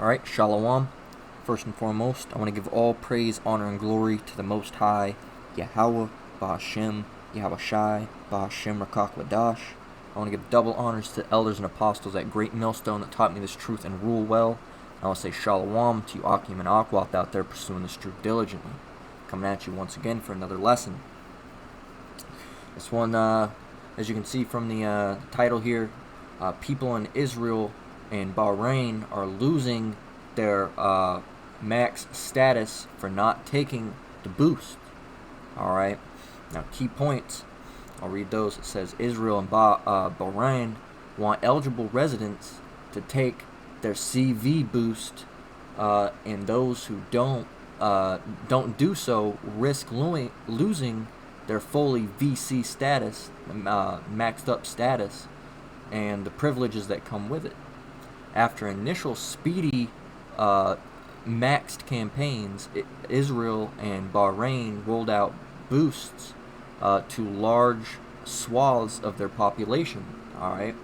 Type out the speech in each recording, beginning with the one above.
Alright, Shalom. First and foremost, I want to give all praise, honor, and glory to the Most High, Yahweh, Ba'Hashem, Yahweh Shai, Ba'Hashem Rakak Wadash. I want to give double honors to the elders and apostles at Great Millstone that taught me this truth and rule well. I want to say Shalom to you Akim and Akwath out there pursuing this truth diligently. Coming at you once again for another lesson. This one, as you can see from the title here, people in Israel and Bahrain are losing their max status for not taking the boost. Alright, now key points, I'll read those. It says Israel and Bahrain want eligible residents to take their CV boost, and those who don't do so risk losing their fully VC status, maxed up status, and the privileges that come with it. After initial speedy maxed campaigns, Israel and Bahrain rolled out boosts to large swaths of their population. Alright,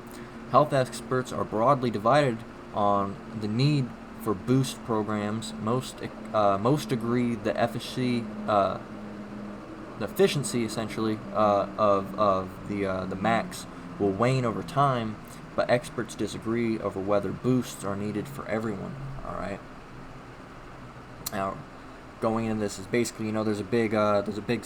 health experts are broadly divided on the need for boost programs. Most agree the efficiency essentially of the max will wane over time, but experts disagree over whether boosts are needed for everyone. Alright, now going into this is basically, there's a big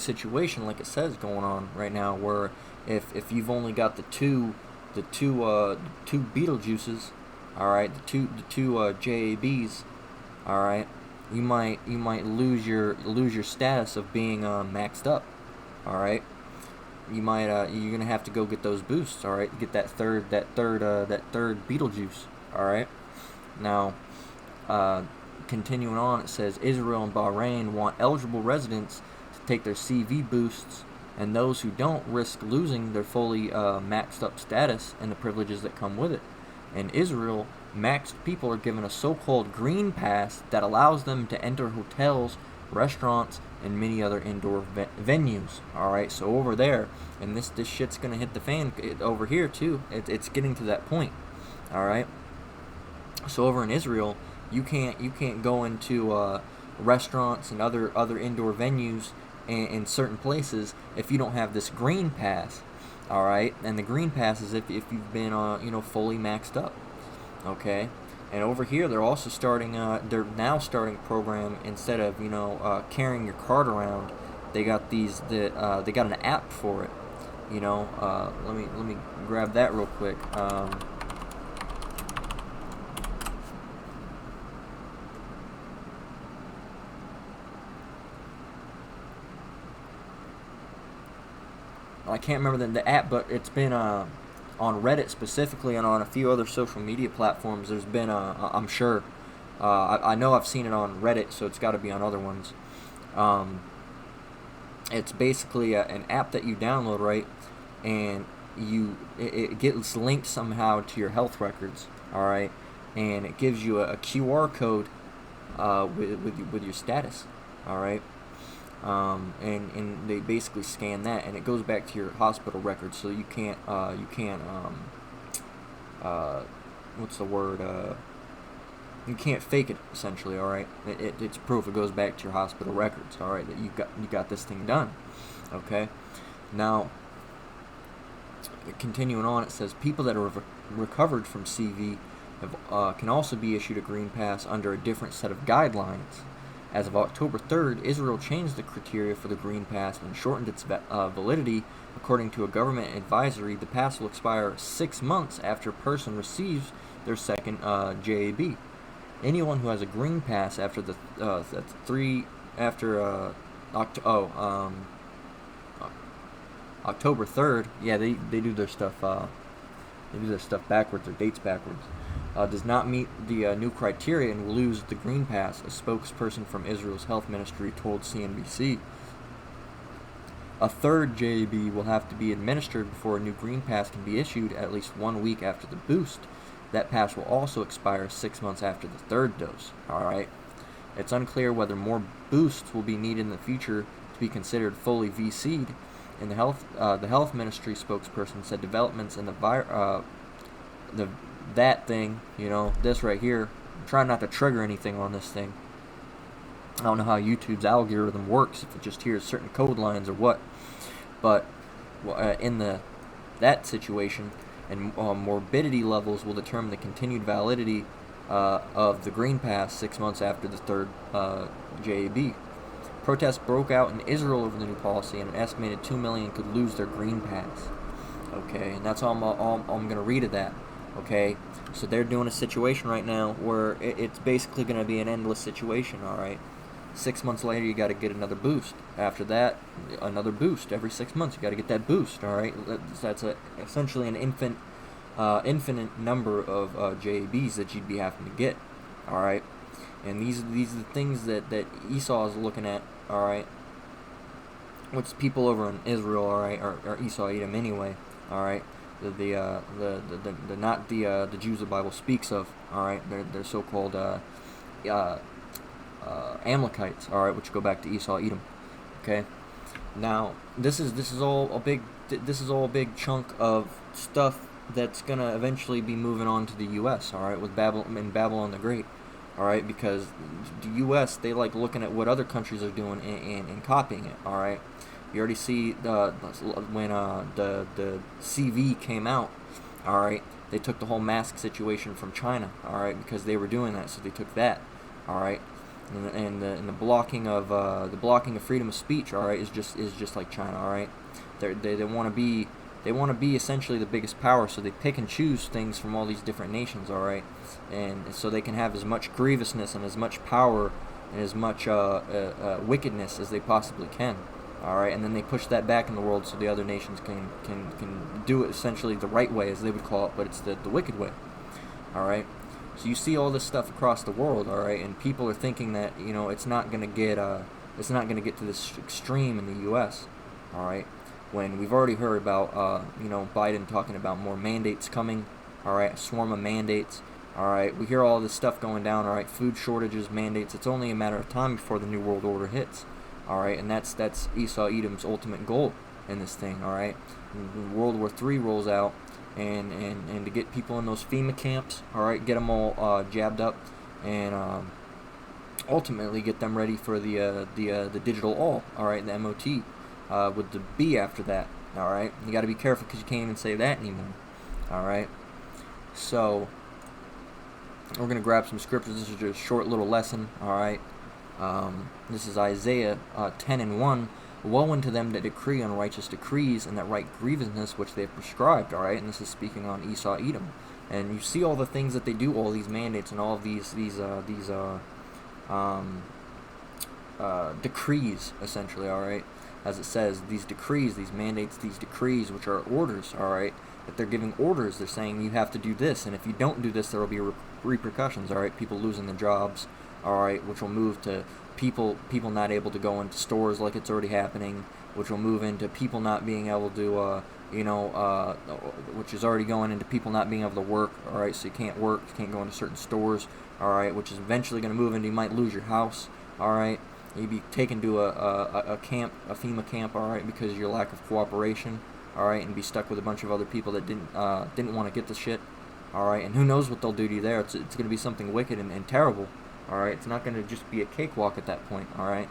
situation, like it says, going on right now, where if you've only got the two Beetlejuices, alright, the two JABs, alright, you might lose your status of being maxed up. Alright, you're gonna have to go get those boosts. Alright, get that third Beetlejuice. Alright, now continuing on, it says Israel and Bahrain want eligible residents to take their CV boosts, and those who don't risk losing their fully maxed up status and the privileges that come with it. In Israel, maxed people are given a so-called green pass that allows them to enter hotels, restaurants, and many other indoor venues. Alright, so over there, and this shit's gonna hit the fan over here too. It's getting to that point. Alright, so over in Israel, you can't go into restaurants and other indoor venues in certain places if you don't have this green pass. Alright, and the green pass is if you've been fully maxed up. Okay, and over here they're also starting they're now starting a program. Instead of carrying your card around, they got they got an app for it. Let me grab that real quick. I can't remember the app, but it's been on Reddit specifically, and on a few other social media platforms. There's been I'm sure, I know I've seen it on Reddit, so it's got to be on other ones. It's basically an app that you download, right, and it gets linked somehow to your health records. All right, and it gives you a QR code with your status. All right. And they basically scan that, and it goes back to your hospital records, so you can't what's the word, you can't fake it, essentially. Alright, it's proof. It goes back to your hospital records, alright, that you got this thing done. Okay, now continuing on, it says people that are recovered from CV can also be issued a green pass under a different set of guidelines. As of October 3rd, Israel changed the criteria for the Green Pass and shortened its validity. According to a government advisory, the pass will expire 6 months after a person receives their second JAB. Anyone who has a Green Pass after October 3rd, yeah, they do their stuff. They do their stuff backwards, their dates backwards. Does not meet the new criteria and will lose the Green Pass, a spokesperson from Israel's health ministry told CNBC. A third JAB will have to be administered before a new Green Pass can be issued at least 1 week after the boost. That pass will also expire 6 months after the third dose. Alright. It's unclear whether more boosts will be needed in the future to be considered fully VC'd. And the health ministry spokesperson said developments in the that thing, this right here, I'm trying not to trigger anything on this thing. I don't know how YouTube's algorithm works, if it just hears certain code lines or what. But in that situation, and morbidity levels will determine the continued validity of the Green Pass 6 months after the third JAB. Protests broke out in Israel over the new policy, and an estimated 2 million could lose their Green Pass. Okay, and that's all I'm going to read of that. Okay, so they're doing a situation right now where it's basically going to be an endless situation, alright? 6 months later, you got to get another boost. After that, another boost. Every 6 months, you got to get that boost, alright? That's essentially an infinite number of JABs that you'd be having to get, alright? And these are the things that Esau is looking at, alright? Which people over in Israel, alright, or Esau Edom anyway, alright? The not the Jews the Bible speaks of, alright? They're so-called Amalekites, alright, which go back to Esau Edom. Okay? Now, this is all a big chunk of stuff that's gonna eventually be moving on to the US, alright, with Babylon the Great. Alright, because the US, they like looking at what other countries are doing and copying it, alright? You already see when the CV came out, alright, they took the whole mask situation from China, alright, because they were doing that, so they took that, alright? And the blocking of freedom of speech, alright, is just like China, alright? They want to be essentially the biggest power, so they pick and choose things from all these different nations, alright? And so they can have as much grievousness and as much power and as much wickedness as they possibly can, alright? And then they push that back in the world so the other nations can do it essentially the right way, as they would call it, but it's the wicked way, alright? So you see all this stuff across the world, alright? And people are thinking that, you know, it's not going to get to this extreme in the U.S., alright? When we've already heard about, you know, Biden talking about more mandates coming, alright, a swarm of mandates, alright, we hear all this stuff going down, alright, food shortages, mandates, it's only a matter of time before the New World Order hits, alright, and that's Esau Edom's ultimate goal in this thing, alright? When World War III rolls out, and to get people in those FEMA camps, alright, get them all jabbed up, and ultimately get them ready for the digital all, alright, the MOT. With the B after that, alright? You gotta be careful because you can't even say that anymore, alright? So, we're gonna grab some scriptures. This is just a short little lesson, alright? This is Isaiah 10:1. Woe unto them that decree unrighteous decrees and that write grievousness which they have prescribed, alright? And this is speaking on Esau Edom. And you see all the things that they do, all these mandates and all of these decrees, essentially, alright? As it says, these decrees, these mandates, these decrees, which are orders, alright? If they're giving orders, they're saying you have to do this, and if you don't do this, there will be repercussions, alright? People losing their jobs, alright? Which will move to people not able to go into stores like it's already happening, which will move into people not being able to, which is already going into people not being able to work, alright? So you can't work, you can't go into certain stores, alright? Which is eventually going to move into you might lose your house, alright? You'd be taken to a camp, a FEMA camp, alright, because of your lack of cooperation, alright, and be stuck with a bunch of other people that didn't want to get the shit, alright, and who knows what they'll do to you there. It's going to be something wicked and terrible, alright. It's not going to just be a cakewalk at that point, alright.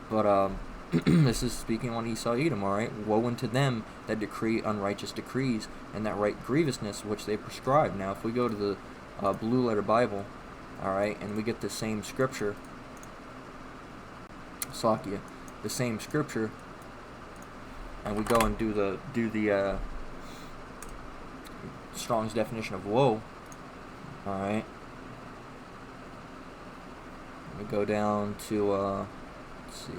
But this is speaking on Esau Edom, alright. Woe unto them that decree unrighteous decrees and that write grievousness which they prescribe. Now, if we go to the Blue Letter Bible, alright, and we get the same scripture, Slakia, the same scripture, and we go and do the Strong's definition of woe, alright. We go down to let's see,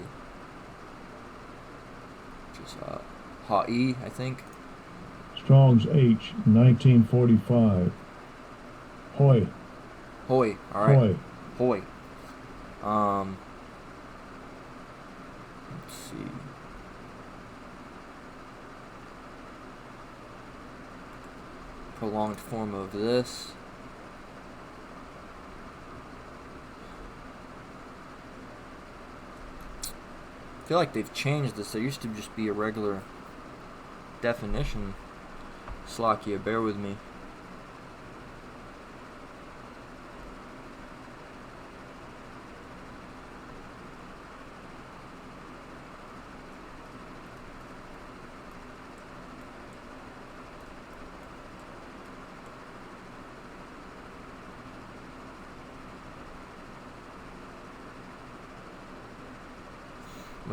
just Ha'i, I think. Strong's H 1945. Hoi. Hoi, alright. Hoi. Let's see. Prolonged form of this. I feel like they've changed this. There used to just be a regular definition. Slakia, bear with me.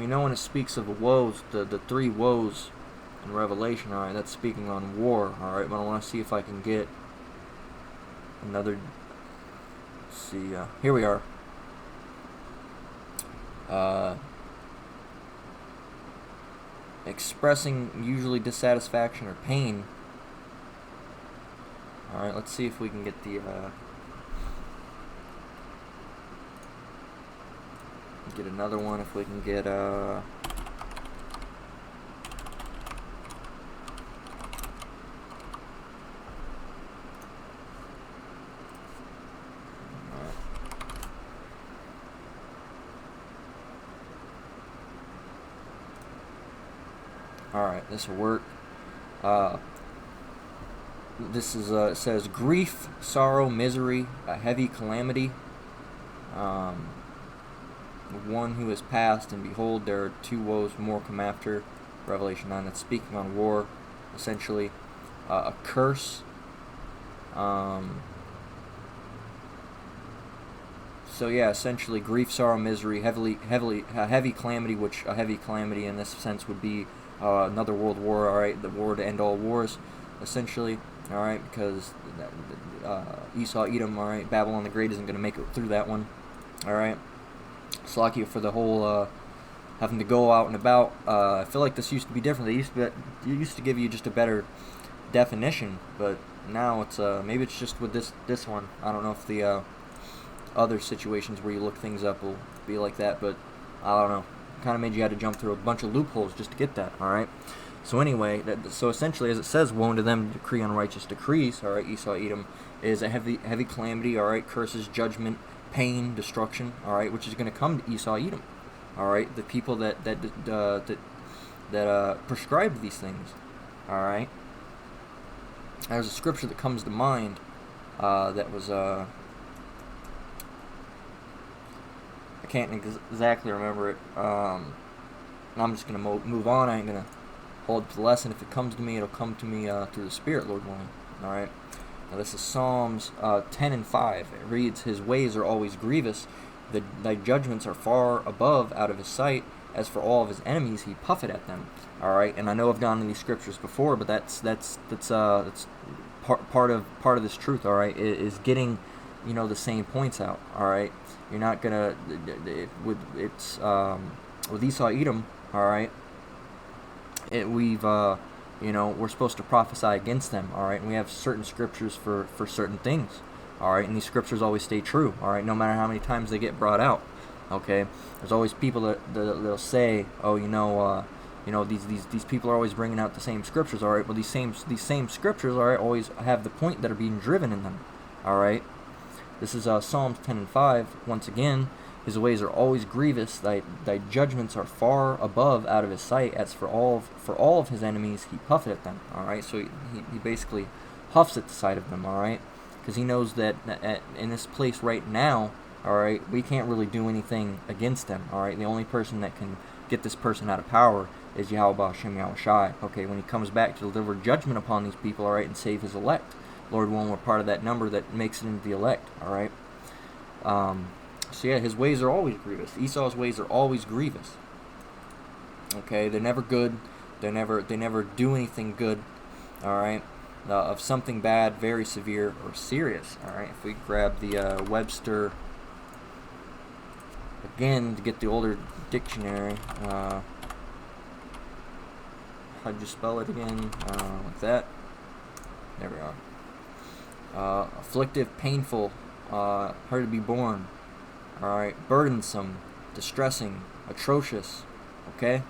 we know when it speaks of the woes, the three woes in Revelation, alright, that's speaking on war, alright, but I want to see if I can get another, let's see, here we are. Expressing usually dissatisfaction or pain. Alright, let's see if we can get the, get another one, if we can get, alright, this will work. This is, it says, grief, sorrow, misery, a heavy calamity. One who has passed, and behold, there are two woes more come after. Revelation 9, that's speaking on war, essentially. A curse. So yeah, essentially grief, sorrow, misery, a heavy calamity, which a heavy calamity in this sense would be another world war, alright, the war to end all wars, essentially, alright, because Esau, Edom, alright, Babylon the Great isn't going to make it through that one, alright. Slakia for the whole having to go out and about. I feel like this used to be different. They used to give you just a better definition, but now it's maybe it's just with this one. I don't know if the other situations where you look things up will be like that, but I don't know. Kind of made you had to jump through a bunch of loopholes just to get that. All right. So anyway, so essentially, as it says, woe unto them decree unrighteous decrees. All right, Esau, Edom is a heavy calamity. All right, curses, judgment, pain, destruction. All right, which is going to come to Esau, Edom. All right, the people that prescribed these things. All right. There's a scripture that comes to mind that was I can't exactly remember it. I'm just gonna move on. I ain't gonna hold the lesson. If it comes to me, it'll come to me through the Spirit, Lord willing. All right. Now this is Psalms 10 and 5. It reads, "His ways are always grievous; thy judgments are far above out of his sight. As for all of his enemies, he puffeth at them." All right. And I know I've gone into these scriptures before, but that's part of this truth. All right, is getting, the same points out. All right. You're not gonna with Esau, Edom. All right. We're supposed to prophesy against them. All right, and we have certain scriptures for certain things. All right, and these scriptures always stay true. All right, no matter how many times they get brought out. Okay, there's always people that'll say, oh, these people are always bringing out the same scriptures. All right, well these same scriptures, all right, always have the point that are being driven in them. All right. This is Psalms 10 and 5. Once again, his ways are always grievous. Thy judgments are far above out of his sight. As for all of his enemies, he puffeth at them. All right, so he basically huffs at the sight of them. All right, because he knows that in this place right now, all right, we can't really do anything against them. All right, the only person that can get this person out of power is Yahweh Hashem Yahushai. Okay, when he comes back to deliver judgment upon these people, all right, and save his elect. Lord willing, we're part of that number that makes it into the elect. All right. So yeah, his ways are always grievous. Esau's ways are always grievous. Okay, they're never good. They never do anything good. All right. Of something bad, very severe, or serious. All right. If we grab the Webster again to get the older dictionary, how'd you spell it again? Like that. There we are. Afflictive, painful, hard to be born. Alright, burdensome, distressing, atrocious. Okay?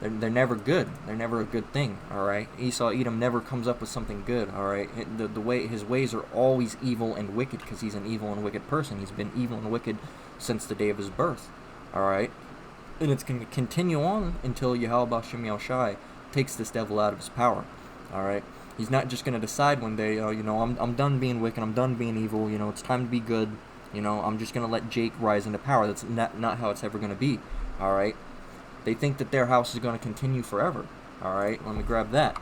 They're never good. They're never a good thing. Alright? Esau, Edom never comes up with something good. Alright? His ways are always evil and wicked because he's an evil and wicked person. He's been evil and wicked since the day of his birth. Alright? And it's going to continue on until Yahweh Hashem Yahushai takes this devil out of his power. Alright? He's not just going to decide one day, I'm done being wicked, I'm done being evil, it's time to be good, I'm just going to let Jake rise into power. That's not how it's ever going to be, all right? They think that their house is going to continue forever, all right? Let me grab that.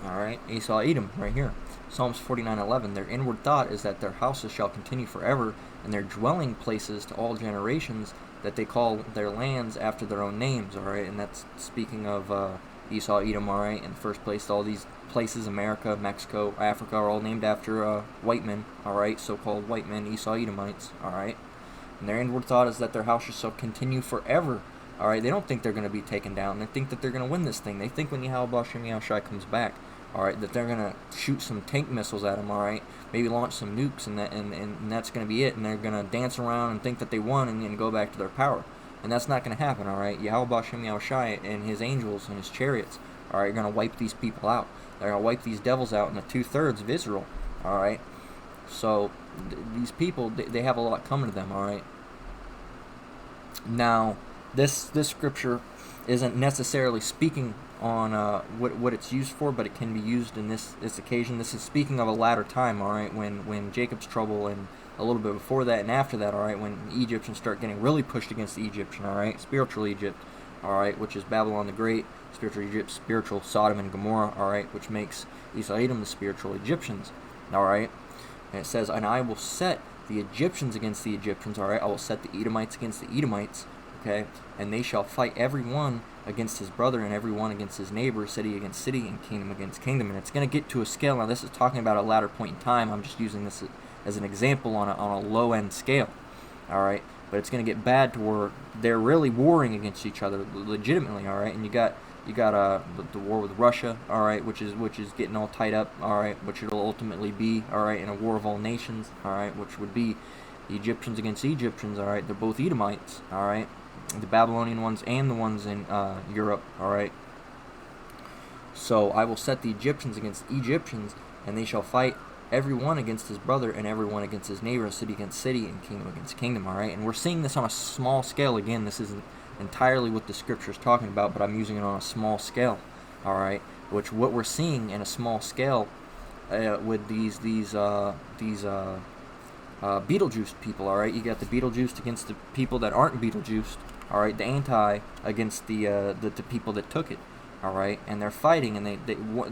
All right? Esau, Edom, right here. Psalms 49:11. Their inward thought is that their houses shall continue forever, and their dwelling places to all generations, that they call their lands after their own names, all right? And that's speaking of Esau, Edom, all right? In the first place, all these places, America, Mexico, Africa, are all named after white men, all right? So-called white men, Esau, Edomites, all right? And their inward thought is that their houses shall continue forever, all right? They don't think they're going to be taken down. They think that they're going to win this thing. They think when Yahweh Ba'Shem Yahushai comes back, all right, that they're going to shoot some tank missiles at them, all right? Maybe launch some nukes, and that's going to be it. And they're going to dance around and think that they won and go back to their power. And that's not going to happen, all right? Yahweh Ba'Shem Yahushai and his angels and his chariots, all right, are going to wipe these people out. They're going to wipe these devils out in the 2/3 of Israel, all right? So these people, they have a lot coming to them, all right? Now, this scripture isn't necessarily speaking on what it's used for, but it can be used in this occasion. This is speaking of a latter time, all right, when Jacob's trouble, and a little bit before that and after that, all right, when the Egyptians start getting really pushed against the Egyptian, all right, spiritual Egypt, all right, which is Babylon the Great, spiritual Egypt, spiritual Sodom and Gomorrah, all right, which makes Esau, Edom the spiritual Egyptians, all right. And it says, and I will set the Egyptians against the Egyptians, all right, I will set the Edomites against the Edomites, okay, and they shall fight every one against his brother, and every one against his neighbor, city against city, and kingdom against kingdom. And it's going to get to a scale. Now, this is talking about a latter point in time. I'm just using this as an example on a low-end scale, all right? But it's going to get bad to where they're really warring against each other legitimately, all right? And you got the war with Russia, all right, which is getting all tied up, all right, which it'll ultimately be, all right, in a war of all nations, all right, which would be the Egyptians against Egyptians, all right? They're both Edomites, all right? The Babylonian ones and the ones in Europe, all right? So I will set the Egyptians against Egyptians, and they shall fight every one against his brother, and every one against his neighbor, city against city, and kingdom against kingdom, all right? And we're seeing this on a small scale. Again, this isn't entirely what the scripture is talking about, but I'm using it on a small scale, all right? Which what we're seeing in a small scale with these Beetlejuice people, all right? You got the Beetlejuice against the people that aren't Beetlejuiced, all right? The anti against the people that took it, all right? And they're fighting, and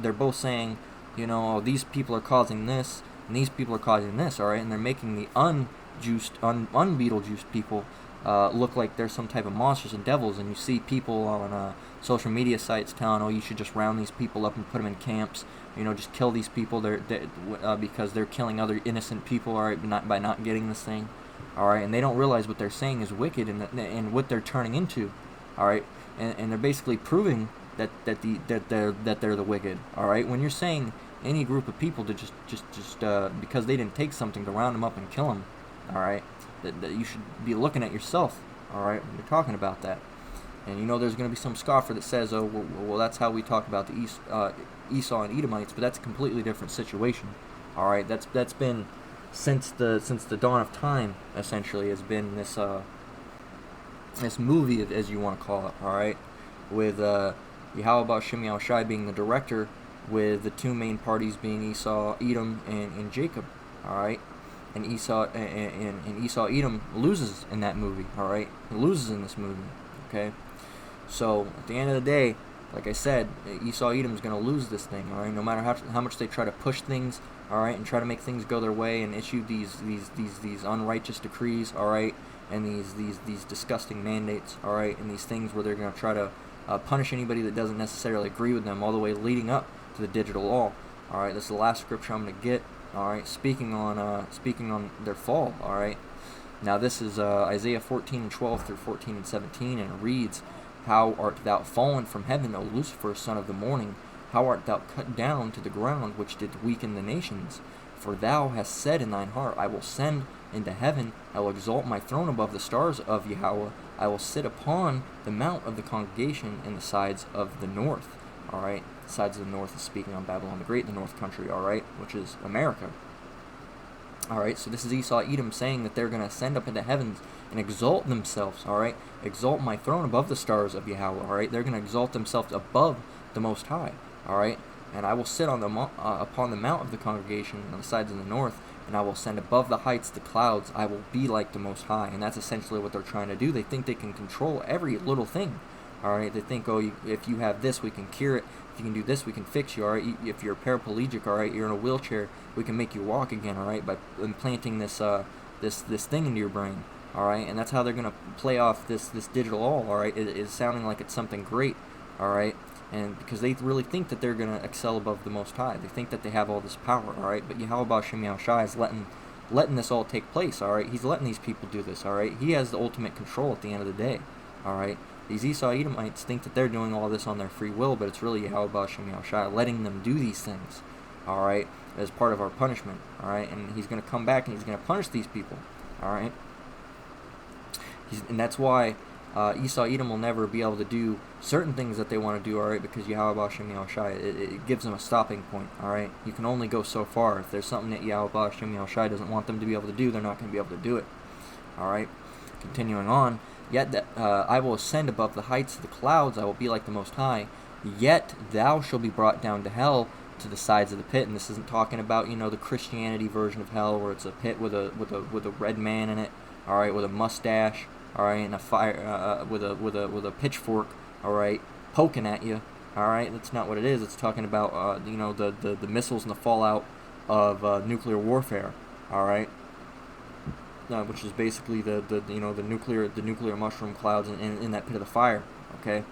they're both saying, you know, oh, these people are causing this, and these people are causing this, all right? And they're making the un-Beetlejuiced people look like they're some type of monsters and devils. And you see people on social media sites telling, oh, you should just round these people up and put them in camps. You know, just kill these people because they're killing other innocent people, all right, by not getting this thing, all right. And they don't realize what they're saying is wicked, and what they're turning into, all right. And they're basically proving that they're the wicked, all right. When you're saying any group of people to just because they didn't take something, to round them up and kill them, all right, that you should be looking at yourself, all right, when you're talking about that. And you know there's going to be some scoffer that says, oh, well that's how we talk about the Esau and Edomites, but that's a completely different situation. All right, that's been since the dawn of time, essentially, has been this movie, as you want to call it. All right, with Yahweh Ba'Shem Yahushai being the director, with the two main parties being Esau, Edom, and Jacob. All right, and Esau Edom loses in that movie. All right, he loses in this movie. Okay. So at the end of the day, like I said, Esau Edom is going to lose this thing, all right? No matter how much they try to push things, all right, and try to make things go their way, and issue these unrighteous decrees, all right, and these disgusting mandates, all right, and these things where they're going to try to punish anybody that doesn't necessarily agree with them, all the way leading up to the digital law. All right, this is the last scripture I'm going to get. All right, speaking on their fall. All right, now this is Isaiah 14:12 through 14:17, and it reads, how art thou fallen from heaven, O Lucifer, son of the morning? How art thou cut down to the ground, which did weaken the nations? For thou hast said in thine heart, I will send into heaven, I will exalt my throne above the stars of Yahweh, I will sit upon the mount of the congregation in the sides of the north. All right, the sides of the north is speaking on Babylon the Great, the north country, all right, which is America. All right, so this is Esau Edom saying that they're going to ascend up into heavens and exalt themselves, all right? Exalt my throne above the stars of Yahweh, all right? They're going to exalt themselves above the Most High, all right? And I will sit on upon the mount of the congregation on the sides of the north, and I will send above the heights the clouds. I will be like the Most High. And that's essentially what they're trying to do. They think they can control every little thing, Alright, they think, oh, if you have this, we can cure it. If you can do this, we can fix you, alright? If you're paraplegic, alright, you're in a wheelchair, we can make you walk again, alright, by implanting this thing into your brain, alright? And that's how they're going to play off this digital all, alright? It is sounding like it's something great, alright? And because they really think that they're going to excel above the Most High. They think that they have all this power, alright? But Yahweh Ba'Shem Yahushai is letting this all take place, alright? He's letting these people do this, alright? He has the ultimate control at the end of the day, alright? These Esau Edomites think that they're doing all this on their free will, but it's really Yahweh Ba'Shem Yahushai letting them do these things, alright, as part of our punishment, alright? And he's going to come back and he's going to punish these people, alright? And that's why Esau Edom will never be able to do certain things that they want to do, alright, because Yahweh Ba'Shem Yahushai, it gives them a stopping point, alright? You can only go so far. If there's something that Yahweh Ba'Shem Yahushai doesn't want them to be able to do, they're not going to be able to do it, alright? Continuing on, yet that I will ascend above the heights of the clouds, I will be like the Most High, yet thou shalt be brought down to hell, to the sides of the pit. And this isn't talking about, the Christianity version of hell, where it's a pit with a red man in it, alright, with a mustache, alright, and a fire with a pitchfork, alright, poking at you, alright. That's not what it is. It's talking about the missiles and the fallout of nuclear warfare, alright. Which is basically the nuclear mushroom clouds in that pit of the fire, okay?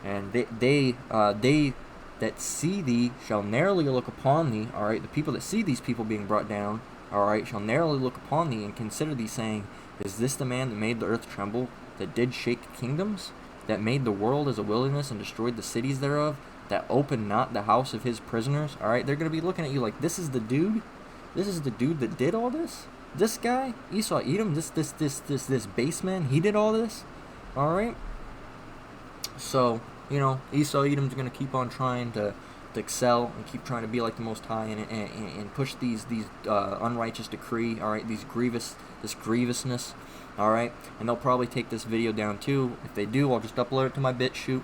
And they that see thee shall narrowly look upon thee, all right? The people that see these people being brought down, all right, shall narrowly look upon thee and consider thee, saying, is this the man that made the earth tremble, that did shake kingdoms, that made the world as a wilderness and destroyed the cities thereof, that opened not the house of his prisoners? All right, they're gonna be looking at you like, this is the dude that did all this. This guy, Esau Edom, this baseman, he did all this, all right? So, Esau Edom's going to keep on trying to excel and keep trying to be like the Most High and push these unrighteous decree, all right, this grievousness, all right? And they'll probably take this video down too. If they do, I'll just upload it to my BitChute,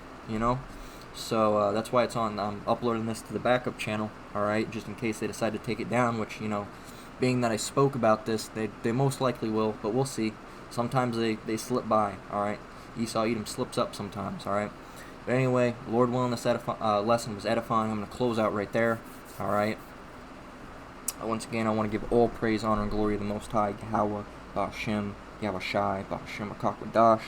So that's why I'm uploading this to the backup channel, all right, just in case they decide to take it down, which, being that I spoke about this, they most likely will, but we'll see. Sometimes they slip by, alright? Esau Edom slips up sometimes, alright? But anyway, Lord willing, this lesson was edifying. I'm going to close out right there, alright? Once again, I want to give all praise, honor, and glory to the Most High, Yahweh, Ba'Shem, Yahushai, Ba'Shem, Akakwadash.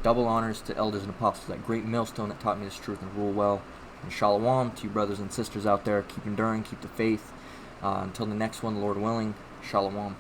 Double honors to elders and apostles, that great millstone that taught me this truth and rule well. And shalom to you brothers and sisters out there. Keep enduring, keep the faith. Until the next one, Lord willing, shalom.